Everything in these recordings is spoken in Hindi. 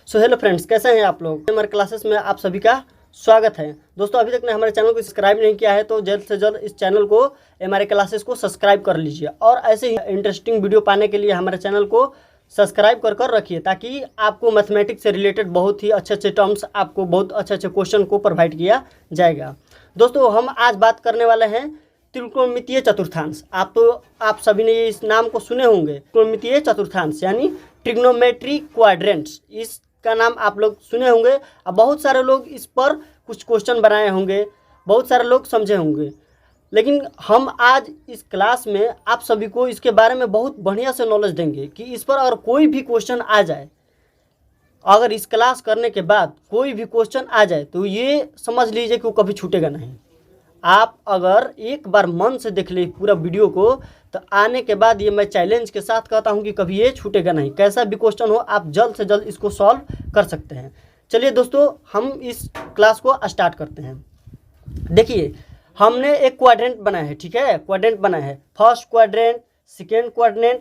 सो हेलो फ्रेंड्स, कैसे हैं आप लोग। हमारे क्लासेस में आप सभी का स्वागत है। दोस्तों, अभी तक ने हमारे चैनल को सब्सक्राइब नहीं किया है तो जल्द से जल्द इस चैनल को, हमारे क्लासेस को सब्सक्राइब कर लीजिए और ऐसे ही इंटरेस्टिंग वीडियो पाने के लिए हमारे चैनल को सब्सक्राइब कर रखिए, ताकि आपको मैथमेटिक्स से रिलेटेड बहुत ही अच्छे टर्म्स, आपको बहुत अच्छे क्वेश्चन को प्रोवाइड किया जाएगा। दोस्तों, हम आज बात करने वाले हैं त्रिकोणमितीय चतुर्थांश। आप सभी ने इस नाम को सुने होंगे, त्रिकोणमितीय चतुर्थांश यानी ट्रिग्नोमेट्री क्वाड्रेंट्स। इसका नाम आप लोग सुने होंगे और बहुत सारे लोग इस पर कुछ क्वेश्चन बनाए होंगे, बहुत सारे लोग समझे होंगे। लेकिन हम आज इस क्लास में आप सभी को इसके बारे में बहुत बढ़िया से नॉलेज देंगे कि इस पर अगर कोई भी क्वेश्चन आ जाए, अगर इस क्लास करने के बाद कोई भी क्वेश्चन आ जाए तो ये समझ लीजिए कि वो कभी छूटेगा नहीं। आप अगर एक बार मन से देख ले पूरा वीडियो को, तो आने के बाद ये मैं चैलेंज के साथ कहता हूँ कि कभी ये छूटेगा नहीं। कैसा भी क्वेश्चन हो, आप जल्द से जल्द इसको सॉल्व कर सकते हैं। चलिए दोस्तों, हम इस क्लास को स्टार्ट करते हैं। देखिए, हमने एक क्वाड्रेंट बनाया है, ठीक है। क्वाड्रेंट बनाया है, first quadrant, second quadrant,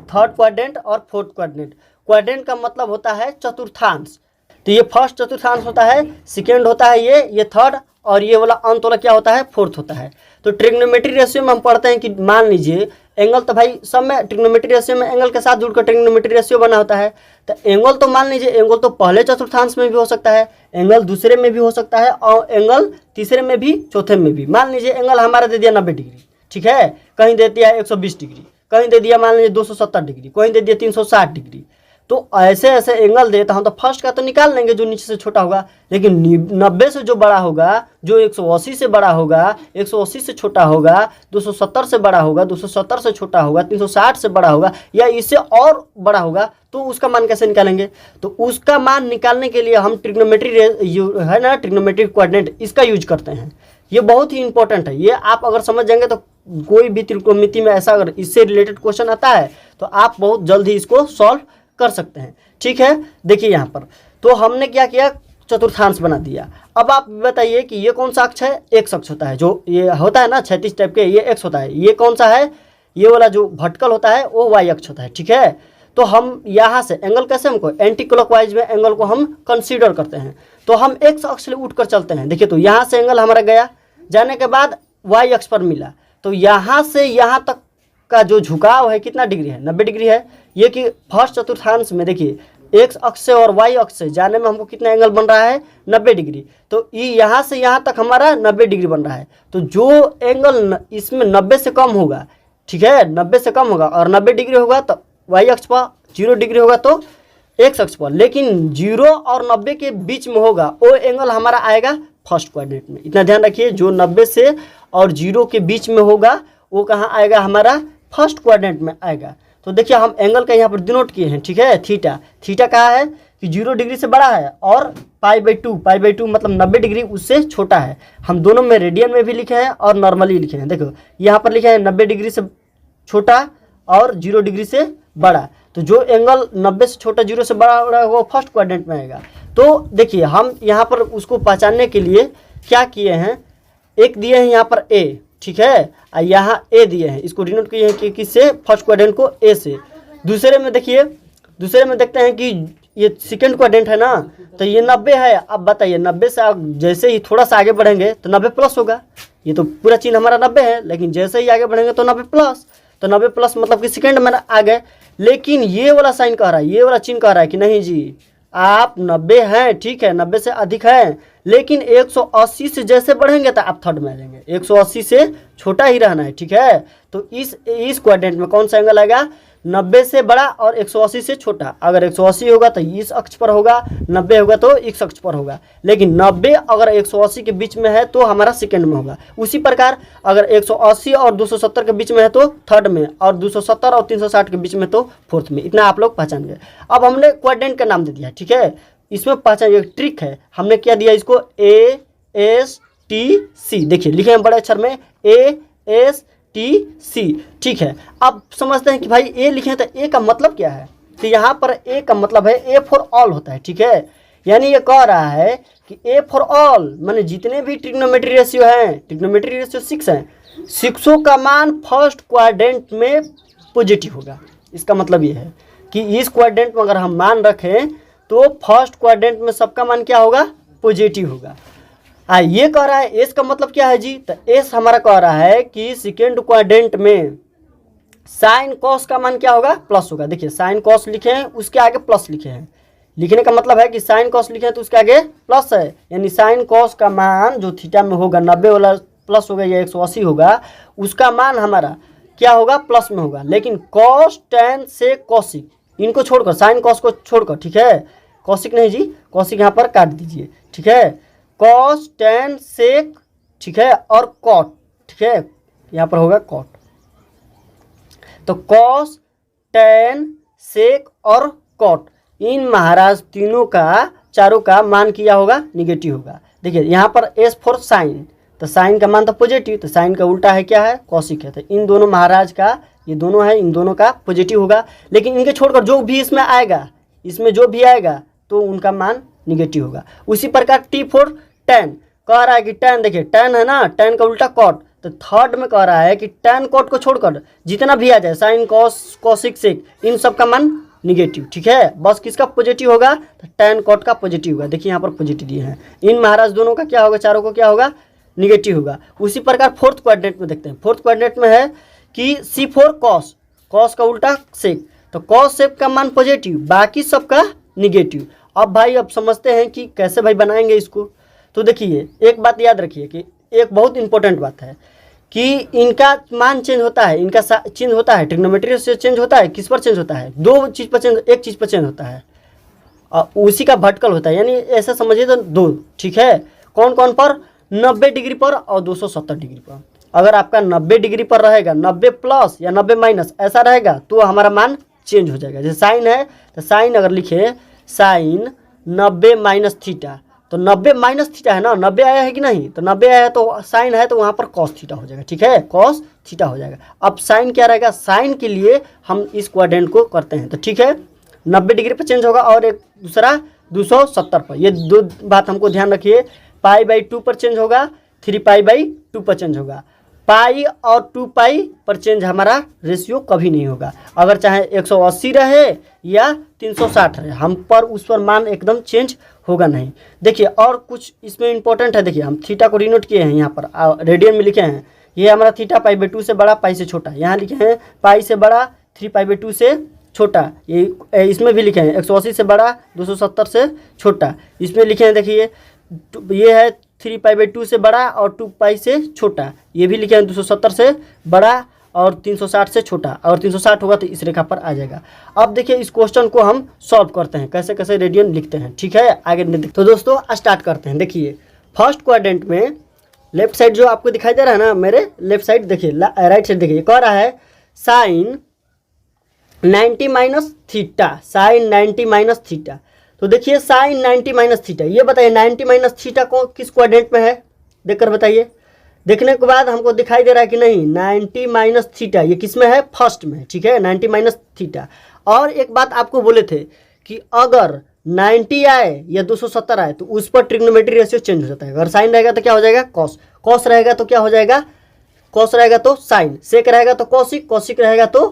third quadrant और फोर्थ क्वाड्रेंट। क्वाड्रेंट का मतलब होता है चतुर्थांश। तो ये फर्स्ट चतुर्थांश होता है, सेकेंड होता है ये थर्ड, और ये वाला अंत वाला क्या होता है, फोर्थ होता है। तो ट्रिग्नोमेट्री रेशियो में हम पढ़ते हैं कि मान लीजिए एंगल, तो भाई सब में ट्रिग्नोमेट्री रेशियो में एंगल के साथ जुड़कर ट्रिग्नोमेट्री रेशियो बना होता है। तो एंगल तो मान लीजिए, एंगल तो पहले चतुर्थांश में भी हो सकता है, एंगल दूसरे में भी हो सकता है और एंगल तीसरे में भी, चौथे में भी। मान लीजिए एंगल हमारा दे दिया 90 डिग्री, ठीक है। कहीं दे दिया 120 डिग्री, कहीं दे दिया मान लीजिए 270 डिग्री, कहीं दे दिया 360 डिग्री। तो ऐसे ऐसे एंगल दे तो हम तो फर्स्ट का तो निकाल लेंगे जो नीचे से छोटा होगा, लेकिन 90 से जो बड़ा होगा, जो 180 से बड़ा होगा, 180 से छोटा होगा, 270 से बड़ा होगा, 270 से छोटा होगा, 360 से बड़ा होगा या इससे और बड़ा होगा, तो उसका मान कैसे निकालेंगे। तो उसका मान निकालने के लिए हम ट्रिग्नोमेट्री है ना, ट्रिग्नोमेट्री क्वाड्रेंट, इसका यूज करते हैं। ये बहुत ही इंपॉर्टेंट है। ये आप अगर समझ जाएंगे तो कोई भी त्रिकोणमिति में ऐसा अगर इससे रिलेटेड क्वेश्चन आता है तो आप बहुत जल्द ही इसको सॉल्व कर सकते हैं, ठीक है। देखिए यहाँ पर तो हमने क्या किया, चतुर्थांश बना दिया। अब आप बताइए कि ये कौन सा अक्ष है, एक्स अक्ष होता है। जो ये होता है ना 36 टाइप के, ये एक्स होता है। ये कौन सा है, ये वाला जो वर्टिकल होता है वो वाई अक्ष होता है, ठीक है। तो हम यहाँ से एंगल कैसे, हमको एंटी क्लॉकवाइज में एंगल को हम कंसीडर करते हैं। तो हम एक्स अक्ष से उठ कर चलते हैं। देखिए, तो यहाँ से एंगल हमारा गया, जाने के बाद वाई अक्ष पर मिला, तो यहाँ से यहाँ तक का जो झुकाव है कितना डिग्री है, 90 डिग्री है। ये कि फर्स्ट चतुर्थांश में देखिए एक्स अक्ष से और वाई अक्ष से जाने में हमको कितना एंगल बन रहा है, 90 डिग्री। तो यहाँ से यहाँ तक हमारा 90 डिग्री बन रहा है। तो जो एंगल इसमें 90 से कम होगा, ठीक है, 90 से कम होगा और 90 डिग्री होगा तो वाई अक्ष पर, 0 डिग्री होगा तो एक्स अक्ष पर, लेकिन 0 और 90 के बीच में होगा वो एंगल हमारा आएगा फर्स्ट क्वाड्रेंट में। इतना ध्यान रखिए, जो 90 से और 0 के बीच में होगा वो कहाँ आएगा, हमारा फर्स्ट क्वाड्रेंट में आएगा। तो देखिए, हम एंगल का यहाँ पर डिनोट किए हैं, ठीक है। थीटा कहाँ है कि 0 डिग्री से बड़ा है और पाई2 मतलब 90 डिग्री उससे छोटा है। हम दोनों में रेडियन में भी लिखे हैं और नॉर्मली लिखे हैं। देखो यहाँ पर लिखे हैं 90 डिग्री से छोटा और 0 डिग्री से बड़ा। तो जो एंगल 90 से छोटा 0 से बड़ा वो फर्स्ट क्वाड्रेंट में आएगा। तो देखिए, हम यहाँ पर उसको पहचानने के लिए क्या किए हैं, एक दिए हैं यहाँ पर ए, ठीक है, और यहाँ ए दिए हैं, इसको डिनोट किए हैं कि किससे, फर्स्ट क्वाड्रेंट को ए से। दूसरे में देखिए, दूसरे में देखते हैं कि ये सेकंड क्वाड्रेंट है ना, तो ये 90 है। अब बताइए 90 से आप जैसे ही थोड़ा सा आगे बढ़ेंगे तो 90 प्लस होगा। ये तो पूरा चिन्ह हमारा 90 है, लेकिन जैसे ही आगे बढ़ेंगे तो 90 प्लस। तो 90 प्लस मतलब कि सेकंड में आ गए। लेकिन ये वाला साइन कह रहा है, ये वाला चिन्ह कह रहा है कि नहीं जी, आप 90 हैं, ठीक है, 90 से अधिक है, लेकिन 180 से जैसे बढ़ेंगे तो आप थर्ड में आ जाएंगे। 180 से छोटा ही रहना है, ठीक है। तो इस क्वाड्रेंट में कौन सा एंगल आएगा, 90 से बड़ा और 180 से छोटा। अगर 180 होगा तो इस अक्ष पर होगा, 90 होगा तो इस अक्ष पर होगा। लेकिन 90 अगर 180 के बीच में है तो हमारा सेकंड में होगा। उसी प्रकार अगर 180 और 270 के बीच में है तो थर्ड में, और 270 और 360 के बीच में तो फोर्थ में। इतना आप लोग पहचान गए। अब हमने क्वाड्रेंट का नाम दे दिया, ठीक है। इसमें पहचान एक ट्रिक है, हमने क्या दिया इसको, ASTC। देखिए लिखे हैं बड़े अक्षर में ASTC, ठीक है। अब समझते हैं कि भाई ए लिखे हैं तो ए का मतलब क्या है। तो यहाँ पर ए का मतलब है ए फॉर ऑल होता है, ठीक है। यानी ये कह रहा है कि ए फॉर ऑल माने जितने भी ट्रिग्नोमेट्री रेशियो हैं, ट्रिग्नोमेट्री रेशियो 6 हैं, 6 का मान फर्स्ट क्वाड्रेंट में पॉजिटिव होगा। इसका मतलब ये है कि इस क्वाड्रेंट में अगर हम मान रखें तो फर्स्ट क्वाड्रेंट में सबका मान क्या होगा, पॉजिटिव होगा। ये कह रहा है एस का मतलब क्या है जी, तो एस हमारा कह रहा है कि सेकेंड क्वाड्रेंट में साइन कॉस का मान क्या होगा, प्लस होगा। देखिए साइन कॉस लिखे हैं, उसके आगे प्लस लिखे हैं, लिखने का मतलब है कि साइन कॉस लिखे हैं तो उसके आगे प्लस है, यानी साइन कॉस का मान जो थीटा में होगा 90 वाला प्लस होगा या 180 होगा, उसका मान हमारा क्या होगा, प्लस में होगा। लेकिन कॉस टेन से कॉसिक, इनको छोड़कर, साइन कॉस को छोड़कर, ठीक है, कॉसिक नहीं जी, कॉसिक यहाँ पर काट दीजिए, ठीक है, कॉस टेन सेक, ठीक है, और कॉट, ठीक है, यहाँ पर होगा कॉट। तो कॉस टेन सेक और कॉट, इन महाराज तीनों का, चारों का मान किया होगा, निगेटिव होगा। देखिए यहाँ पर एस फॉर साइन, तो साइन का मान तो पॉजिटिव, तो साइन का उल्टा है क्या है, कॉसिक है। तो इन दोनों महाराज का, ये दोनों है, इन दोनों का पॉजिटिव होगा। लेकिन इनके छोड़कर जो भी इसमें आएगा, इसमें जो भी आएगा तो उनका मान निगेटिव होगा। उसी प्रकार टी फॉर टेन, कह रहा है कि टेन, देखिए टेन है ना, टेन का उल्टा कॉट, तो थर्ड में कह रहा है कि टेन कॉट को छोड़कर जितना भी आ जाए, साइन कॉस कॉसिक सेक, इन सब का मान निगेटिव, ठीक है। बस किसका पॉजिटिव होगा, तो टेन कॉट का पॉजिटिव होगा। देखिए यहाँ पर पॉजिटिव दिए हैं, इन महाराज दोनों का क्या होगा, चारों को क्या होगा, निगेटिव होगा। उसी प्रकार फोर्थ क्वाड्रेंट में देखते हैं। फोर्थ क्वाड्रेंट में है कि सी फोर कॉस, कॉस का उल्टा सेक, तो कॉस सेक का मान पॉजिटिव, बाकी सबका निगेटिव। अब भाई अब समझते हैं कि कैसे भाई बनाएंगे इसको। तो देखिए एक बात याद रखिए कि एक बहुत इंपॉर्टेंट बात है कि इनका मान चेंज होता है, इनका चेंज होता है, ट्रिग्नोमेट्री से चेंज होता है, किस पर चेंज होता है, दो चीज़ पर चेंज, एक चीज़ पर चेंज होता है, उसी का भटकल होता है, यानी ऐसा समझिए तो दो, ठीक है। कौन कौन पर, 90 डिग्री पर और 270 डिग्री पर। अगर आपका 90 डिग्री पर रहेगा, 90 प्लस या 90 माइनस ऐसा रहेगा तो हमारा मान चेंज हो जाएगा। जैसे साइन है तो साइन अगर लिखे साइन 90 माइनस थीटा, तो 90 माइनस थीटा है ना, 90 आया है कि नहीं, तो 90 आया है तो साइन है तो वहाँ पर कॉस थीटा हो जाएगा, ठीक है, कॉस थीटा हो जाएगा। अब साइन क्या रहेगा, साइन के लिए हम इस क्वाड्रेंट को करते हैं, तो ठीक है 90 डिग्री पर चेंज होगा और एक दूसरा 270 पर। ये दो बात हमको ध्यान रखिए। पाई बाई 2 पर चेंज होगा, 3 पाई बाई 2 पर चेंज होगा। पाई और 2 पाई पर चेंज हमारा रेशियो कभी नहीं होगा, अगर चाहे 180 रहे या 360 रहे, हम पर उस पर मान एकदम चेंज होगा नहीं। देखिए और कुछ इसमें इंपॉर्टेंट है, देखिए हम थीटा को डिनोट किए हैं, यहाँ पर रेडियन में लिखे हैं, ये हमारा थीटा पाई बाई 2 से बड़ा, पाई से छोटा। यहाँ लिखे हैं पाई से बड़ा, 3 पाई बाई 2 से छोटा। ये इसमें भी लिखे हैं 180 से बड़ा, 270 से छोटा। इसमें लिखे हैं देखिए ये है 3 पाई बाई 2 से बड़ा और 2 पाई से छोटा। ये भी लिखे हैं 270 से बड़ा और 360 से छोटा, और 360 होगा तो इस रेखा पर आ जाएगा। अब देखिए इस क्वेश्चन को हम सॉल्व करते हैं, कैसे कैसे रेडियन लिखते हैं, ठीक है, आगे देखते। तो दोस्तों स्टार्ट करते हैं। देखिए फर्स्ट क्वाड्रेंट में लेफ्ट साइड जो आपको दिखाई दे रहा है ना, मेरे लेफ्ट साइड देखिए, राइट साइड देखिए, कह रहा है sine 90 minus theta, sine 90 minus theta. तो देखिए साइन 90 माइनस थीटा, ये बताइए 90 माइनस थीटा को किस क्वाड्रेंट में है, देखकर बताइए। देखने के बाद हमको दिखाई दे रहा है कि नहीं 90 माइनस थीटा ये किस में है, फर्स्ट में, ठीक है, 90 माइनस थीटा। और एक बात आपको बोले थे कि अगर 90 आए या 270 आए तो उस पर ट्रिग्नोमेट्री रेशियो चेंज हो जाता है। अगर साइन रहेगा तो क्या हो जाएगा, कॉस, कॉस रहेगा तो क्या हो जाएगा, कॉस रहेगा तो साइन, सेक रहेगा तो कॉसिक, कॉसिक रहेगा तो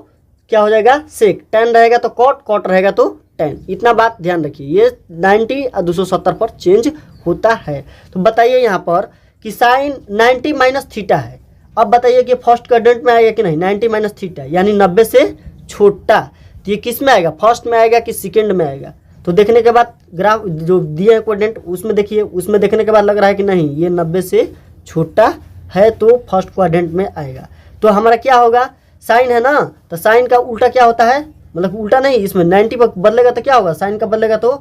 क्या हो जाएगा, सेक, टेन रहेगा तो कॉट, कॉट रहेगा तो टेन। इतना बात ध्यान रखिए, ये 90 और 270 पर चेंज होता है। तो बताइए यहाँ पर कि साइन 90 माइनस थीटा है। अब बताइए कि फर्स्ट क्वाड्रेंट में आएगा कि नहीं 90 माइनस थीटा, यानी 90 से छोटा, तो ये किस में आएगा, फर्स्ट में आएगा कि सेकेंड में आएगा। तो देखने के बाद ग्राफ जो दिए हैं क्वाड्रेंट उसमें देखिए, उसमें देखने के बाद लग रहा है कि नहीं ये 90 से छोटा है तो फर्स्ट क्वाड्रेंट में आएगा। तो हमारा क्या होगा, साइन है ना, तो साइन का उल्टा क्या होता है, मतलब उल्टा नहीं, इसमें 90 पर बदलेगा तो क्या होगा, साइन का बदलेगा तो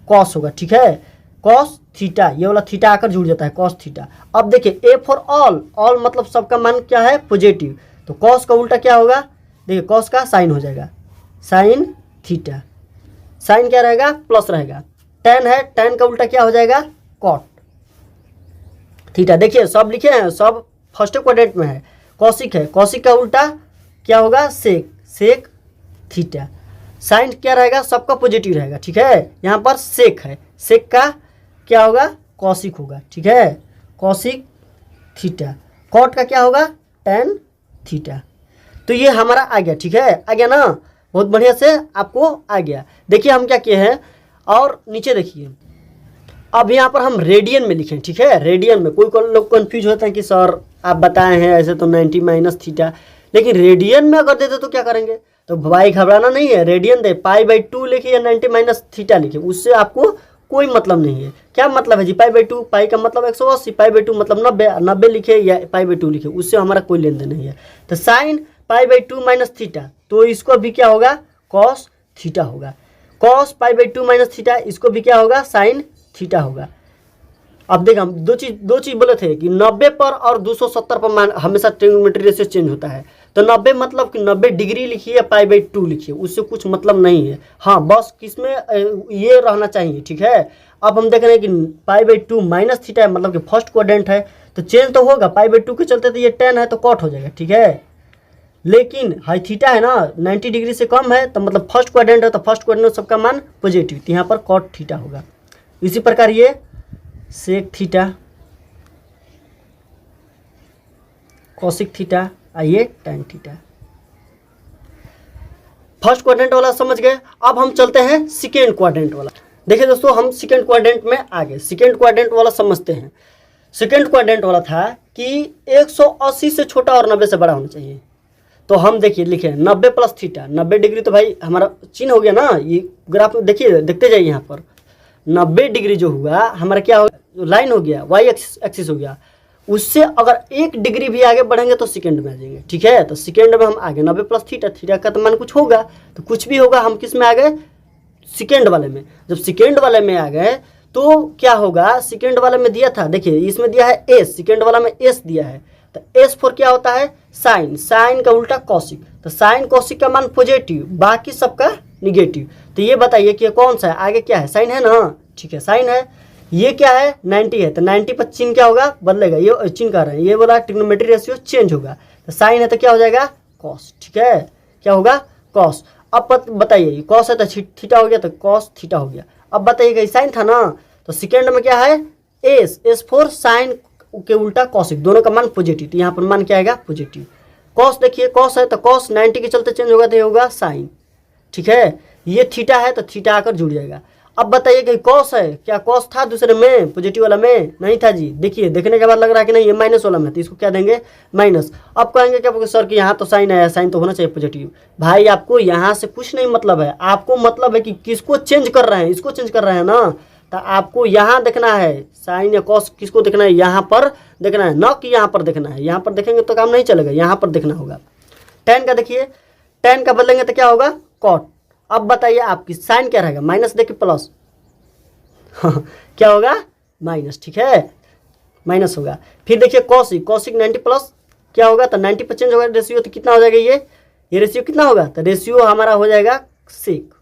कॉस होगा, ठीक है, कॉस थीटा, ये वाला थीटा आकर जुड़ जाता है कॉस थीटा। अब देखिए ए फॉर ऑल, ऑल मतलब सबका मान क्या है, पॉजिटिव, तो कॉस का उल्टा क्या होगा, देखिए कॉस का साइन हो जाएगा, साइन थीटा, साइन क्या रहेगा, प्लस रहेगा। टेन है, टेन का उल्टा क्या हो जाएगा, कॉट थीटा। देखिए सब लिखे हैं, सब फर्स्ट क्वाड्रेंट में है। कॉसिक है, कॉसिक का उल्टा क्या होगा, सेक, सेक थीटा। साइन क्या रहेगा, सबका पॉजिटिव रहेगा, ठीक है। यहाँ पर सेक है, सेक का क्या होगा, कॉसिक होगा, ठीक है, कॉसिक थीटा। कॉट का क्या होगा, टेन थीटा। तो ये हमारा आ गया, ठीक है, आ गया ना, बहुत बढ़िया से आपको आ गया। देखिए हम क्या किए हैं, और नीचे देखिए, अब यहाँ पर हम रेडियन में लिखें, ठीक है। रेडियन में कोई लोग कंफ्यूज होते हैं कि सर आप बताए हैं ऐसे तो 90 माइनस थीटा, लेकिन रेडियन में अगर देते तो क्या करेंगे, तो भाई घबराना नहीं है, रेडियन दे पाई/2 लिखिए या 90 माइनस थीटा लिखिए, उससे आपको कोई मतलब नहीं है। क्या मतलब है जी, पाई/2, पाई का मतलब 180, पाई/2 मतलब 90, 90 लिखे या पाई/2 लिखे, उससे हमारा कोई लेन देन नहीं है। तो साइन पाई/2 माइनस थीटा, तो इसको भी क्या होगा, कॉस थीटा होगा। कॉस पाई/2 माइनस थीटा, इसको भी क्या होगा, साइन थीटा होगा। अब देखा हम दो चीज बोले थे कि 90 पर और 270 पर मान हमेशा ट्रिग्नोमेट्री रेशियो चेंज होता है। तो 90 मतलब कि 90 डिग्री लिखिए या पाई/2 लिखिए, उससे कुछ मतलब नहीं है। हाँ बस किसमें ये रहना चाहिए, ठीक है। अब हम देख रहे हैं कि पाई/2 माइनस थीटा है, मतलब कि फर्स्ट क्वाड्रेंट है, तो चेंज तो होगा, पाई/2 के चलते तो ये 10 है तो कॉट हो जाएगा, ठीक है। लेकिन हाई थीटा है ना 90 डिग्री से कम है, तो मतलब फर्स्ट क्वाड्रेंट है, तो फर्स्ट क्वाड्रेंट सबका मान पॉजिटिव, तो यहाँ पर कॉट थीटा होगा। इसी प्रकार ये सेक थीटा, कॉसिक थीटा, आइए टैन थीटा। फर्स्ट क्वाड्रेंट वाला समझ गए। अब हम चलते हैं सेकेंड क्वाड्रेंट वाला। देखिए दोस्तों, हम सेकेंड क्वाड्रेंट में आ गए। सेकेंड क्वाड्रेंट वाला समझते हैं। सेकेंड क्वाड्रेंट वाला था कि 180 से छोटा और 90 से बड़ा होना चाहिए। तो हम देखिए लिखे 90 प्लस थीटा, 90 डिग्री तो भाई हमारा चिन्ह हो गया ना, ये ग्राफ में देखिए, देखते जाइए यहाँ पर 90 डिग्री जो हुआ हमारा क्या हो, लाइन हो गया, वाई एक्सिस हो गया। उससे अगर 1 डिग्री भी आगे बढ़ेंगे तो सेकेंड में आ जाएंगे, ठीक है। तो सेकेंड में हम आगे 90 प्लस थीटा, थीटा का तो मान कुछ होगा, तो कुछ भी होगा, हम किस में आ गए, सेकेंड वाले में। जब सेकेंड वाले में आ गए तो क्या होगा, सेकेंड वाले में दिया था, देखिए इसमें दिया है एस, सेकेंड वाला में एस दिया है, तो एस फॉर क्या होता है, साइन, साइन का उल्टा कॉसिक, तो साइन कॉसिक का मान पॉजिटिव, बाकी सबका निगेटिव। तो ये बताइए कि कौन सा है, आगे क्या है, साइन है ना, ठीक है साइन है। ये क्या है 90 है, तो 90 पर चिन्ह क्या होगा, बदलेगा, ये चिन्ह कर रहे हैं, ये बोला ट्रिग्नोमेट्री रेशियो चेंज होगा। तो साइन है तो क्या हो जाएगा, कॉस, ठीक है, क्या होगा, कॉस। अब बताइए कॉस है तो थीटा हो गया, तो कॉस थीटा हो गया। अब बताइएगा साइन था ना, तो सेकेंड में क्या है, एस, एस फोर साइन के उल्टा कॉसिक, दोनों का मान पॉजिटिव, तो यहाँ पर मान क्या आएगा, पॉजिटिव। कॉस देखिए, कॉस है तो कॉस 90 के चलते चेंज होगा, तो ये होगा साइन, ठीक है। ये थीटा है तो थीटा आकर जुड़ जाएगा। अब बताइए कि कॉस है, क्या कॉस था दूसरे में, पॉजिटिव वाला में, नहीं था जी। देखिए देखने के बाद लग रहा है कि नहीं ये माइनस वाला में, तो इसको क्या देंगे, माइनस। अब कहेंगे क्या सर कि यहाँ तो साइन है, साइन तो होना चाहिए पॉजिटिव। भाई आपको यहाँ से कुछ नहीं मतलब है, आपको मतलब है कि किसको चेंज कर रहे हैं, इसको चेंज कर रहे हैं ना, तो आपको यहाँ देखना है साइन या कॉस, किसको देखना है, यहाँ पर देखना है, ना कि यहाँ पर देखना है। यहाँ पर देखेंगे तो काम नहीं चलेगा, यहाँ पर देखना होगा। टेन का देखिए, टेन का बदलेंगे तो क्या होगा, कॉट। अब बताइए आपकी साइन क्या रहेगा, माइनस देखिए प्लस क्या होगा, माइनस, ठीक है, माइनस होगा। फिर देखिए कॉसिक, कॉसिक 90 प्लस क्या होगा, तो 90 पर चेंज होगा रेशियो, तो कितना हो जाएगा, ये रेशियो कितना होगा, तो रेशियो हमारा हो जाएगा सेक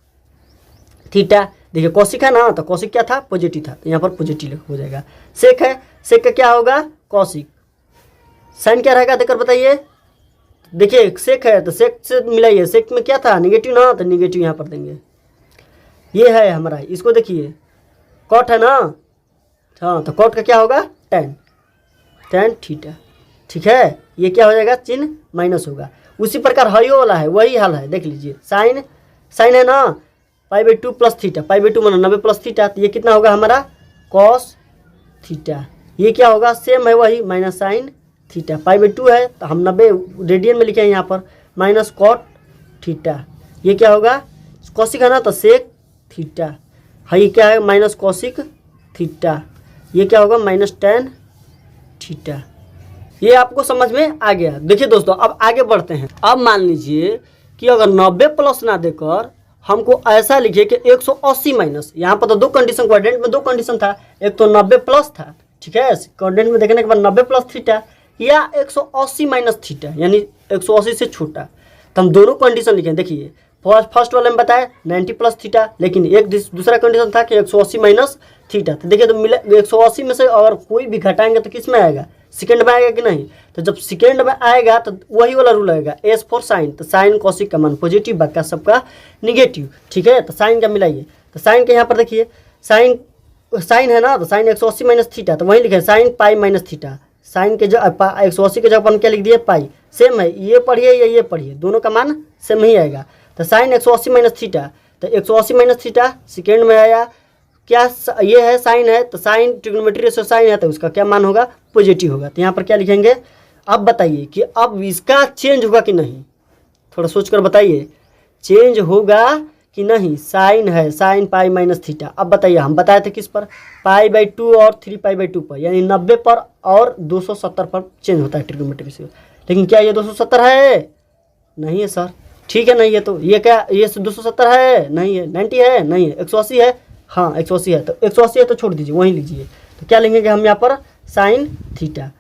थीटा। देखिए कॉसिक है ना, तो कॉसिक क्या था, पॉजिटिव था, तो यहाँ पर पॉजिटिव हो जाएगा। सेक है, सेक का क्या होगा, कॉसिक। साइन क्या रहेगा देखकर बताइए, देखिए सेक है तो सेक से मिलाइए, सेक में क्या था, निगेटिव ना, तो निगेटिव यहाँ पर देंगे। ये है हमारा, इसको देखिए कॉट है ना, हाँ, तो कॉट का क्या होगा, टेन, टेन थीटा, ठीक है। ये क्या हो जाएगा, चिन्ह माइनस होगा। उसी प्रकार हाइयो वाला है, वही हाल है, देख लीजिए साइन, साइन है ना, पाई/2 प्लस थीटा, पाई/2 माना 90 प्लस थीटा, तो ये कितना होगा हमारा, कॉस थीटा। ये क्या होगा, सेम है वही, माइनस साइन थीटा, पाई/2 है तो हम 90 रेडियन में लिखे हैं यहाँ पर, माइनस कॉट थीटा। ये क्या होगा, कॉसिक है ना, तो सेक थीटा है, ये क्या है, माइनस कॉसिक थीटा। ये क्या होगा, माइनस टेन थीटा। ये आपको समझ में आ गया। देखिए दोस्तों, अब आगे बढ़ते हैं। अब मान लीजिए कि अगर 90 प्लस ना देकर हमको ऐसा लिखिए कि 180 माइनस, यहाँ पर तो दो कंडीशन, क्वाड्रेंट में दो कंडीशन था, एक तो 90 प्लस था, ठीक है, क्वाड्रेंट में देखने के बाद 90 प्लस थीटा या 180 माइनस थीटा, यानी 180 से छोटा। तो हम दोनों कंडीशन लिखें। देखिए फर्स्ट वाले में बताया 90 प्लस थीटा, लेकिन एक दूसरा कंडीशन था कि 180 माइनस थीटा। तो देखिए तो मिले 180 में से अगर कोई भी घटाएंगे तो किस में आएगा, सेकेंड में आएगा कि नहीं। तो जब सेकेंड में आएगा तो वही वाला रूल आएगा, एस फॉर साइन, तो साइन कॉसिक का मान पॉजिटिव, बाकी सबका निगेटिव, ठीक है। तो साइन का मिलाइए, तो साइन के यहाँ पर देखिए साइन, साइन है ना, तो साइन 180 माइनस थीटा, तो वहीं लिखे sine pi minus theta. Sine के जगह 180 के जगह पर हम क्या लिख दिए, पाई। सेम है, ये पढ़िए या ये पढ़िए, दोनों का मान सेम ही आएगा। तो साइन 180 माइनस थीटा, तो 180 माइनस थीटा सेकेंड में आया। क्या ये है साइन है, तो साइन ट्रिग्नोमेट्री रेशियो साइन है तो उसका क्या मान होगा, पॉजिटिव होगा। तो यहाँ पर क्या लिखेंगे, अब बताइए कि अब इसका चेंज होगा कि नहीं, थोड़ा सोच कर बताइए, चेंज होगा कि नहीं। साइन है, साइन पाई माइनस थीटा। अब बताइए, हम बताए थे किस पर, π/2 और 3π/2 पर, यानी 90 पर और 270 पर चेंज होता है ट्रिग्नोमेट्री रेशियो। लेकिन क्या ये 270 है, नहीं है सर, ठीक है नहीं है। तो ये क्या, ये 270 है, नहीं है। 90 है, नहीं है। 180 है, हाँ 180 है। तो 180 है तो छोड़ दीजिए, वहीं लीजिए। तो क्या लेंगे हम यहाँ पर, साइन थीटा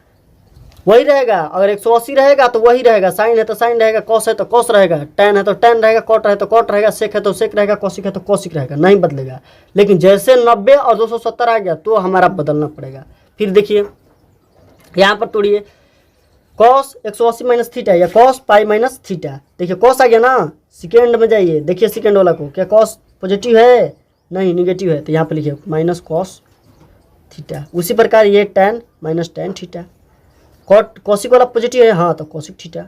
वही रहेगा। अगर 180 रहेगा तो वही रहेगा, साइन है तो साइन रहेगा, कॉस है तो कॉस रहेगा, टैन है तो टैन रहेगा, कॉट है तो कॉट रहेगा, सेक है तो सेक रहेगा, कॉसिक है तो कॉसिक रहेगा, नहीं बदलेगा। लेकिन जैसे 90 और 270 आ गया तो हमारा बदलना पड़ेगा। फिर देखिए यहाँ पर तोड़िए, कॉस 180 माइनस थीटा या कॉस पाई माइनस थीटा। देखिए कॉस आ गया ना, सेकेंड में जाइए, देखिए सेकेंड वाला को, क्या कॉस पॉजिटिव है, नहीं निगेटिव है। तो यहाँ पर लिखिए माइनस कॉस थीटा। उसी प्रकार ये tan minus tan theta. Cot cosec वाला पॉजिटिव है, हाँ तो कॉसिक थीटा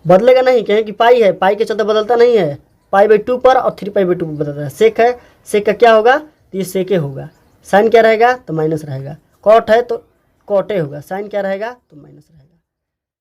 बदलेगा नहीं, कहें कि पाई है, पाई के चलते बदलता नहीं है, π/2 पर और 3π/2 पर बदलता है। सेक है, सेक का क्या होगा, तो ये सेके होगा। साइन क्या रहेगा, तो माइनस रहेगा। कॉट है तो कॉटे होगा, साइन क्या रहेगा, तो माइनस रहेगा।